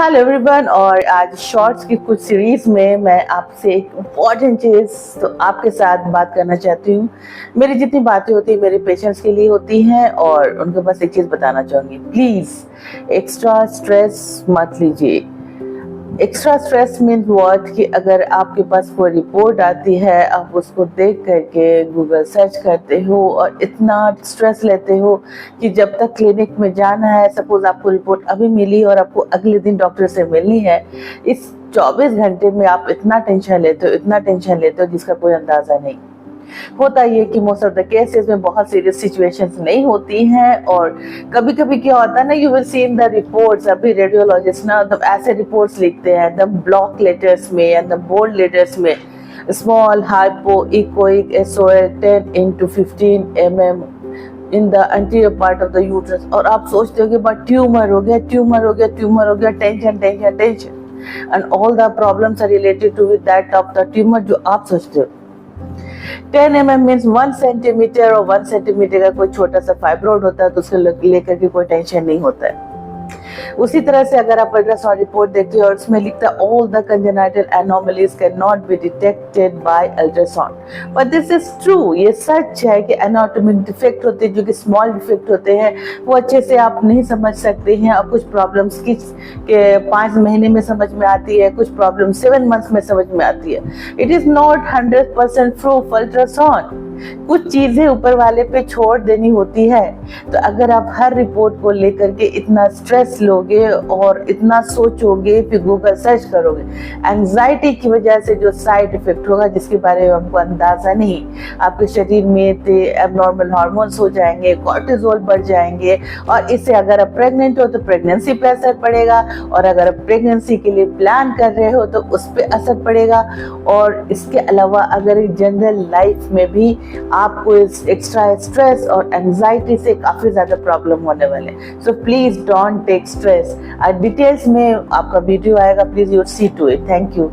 Hello everyone. और आज shorts की कुछ सीरीज में मैं आपसे एक इम्पॉर्टेंट चीज़ तो आपके साथ बात करना चाहती हूँ। मेरी जितनी बातें होती हैं मेरे पेशेंट्स के लिए होती हैं और उनको बस एक चीज़ बताना चाहूँगी, प्लीज़ एक्स्ट्रा स्ट्रेस मत लीजिए। एक्स्ट्रा स्ट्रेस मीन्स व्हाट कि अगर आपके पास कोई रिपोर्ट आती है, आप उसको देख करके गूगल सर्च करते हो और इतना स्ट्रेस लेते हो कि जब तक क्लिनिक में जाना है, सपोज आपको रिपोर्ट अभी मिली और आपको अगले दिन डॉक्टर से मिलनी है, इस 24 घंटे में आप इतना टेंशन लेते हो जिसका कोई अंदाज़ा नहीं। होता ये कि मोस्ट ऑफ द केसेस में बहुत सीरियस सिचुएशंस नहीं होती हैं और कभी कभी क्या होता है ना, you will see in the reports, अभी रेडियोलॉजिस्ट ना तो ऐसे रिपोर्ट्स लिखते हैं एकदम ब्लॉक लेटर्स में या बोल्ड लेटर्स में, small hypo echoic SOL 10 into 15 mm in the anterior part of the uterus. और आप सोचते हो कि बट ट्यूमर हो गया, tension and all the problems are related to with that of the tumour जो आप सोचते हो। 10 mm मीन्स 1 सेंटीमीटर, और 1 सेंटीमीटर का कोई छोटा सा फाइब्रोड होता है तो उसको लेकर के कोई टेंशन नहीं होता है। उसी तरह से अगर आप अल्ट्रासाउंड रिपोर्ट देखते हो और उसमें लिखता है all the congenital anomalies can not be detected by ultrasound, but this is true. ये सच है कि एनाटॉमिक डिफेक्ट होते हैं जो कि स्मॉल डिफेक्ट होते हैं, वो अच्छे से आप नहीं समझ सकते हैं। और कुछ प्रॉब्लम्स के 5 महीने में समझ में आती है, कुछ प्रॉब्लम 7 मंथ्स में समझ में आती है। It is not 100% proof ultrasound. कुछ चीजें ऊपर वाले पे छोड़ देनी होती है। तो अगर आप हर रिपोर्ट को लेकर के इतना स्ट्रेस लोगे और इतना सोचोगे, फिर गूगल सर्च करोगे, एंजाइटी की वजह से जो साइड इफेक्ट होगा जिसके बारे में आपको अंदाजा नहीं, आपके शरीर में एबनॉर्मल हार्मोन्स हो जाएंगे, कॉर्टिसोल बढ़ जाएंगे, और इससे अगर आप प्रेग्नेंट हो तो प्रेगनेंसी पे असर पड़ेगा, और अगर आप प्रेगनेंसी के लिए प्लान कर रहे हो तो उस पर असर पड़ेगा। और इसके अलावा अगर जनरल लाइफ में भी आपको इस एक्स्ट्रा स्ट्रेस और एंजाइटी से काफी ज्यादा प्रॉब्लम होने वाले। So please don't take stress. Details में आपका वीडियो आएगा, please you see to it. Thank you.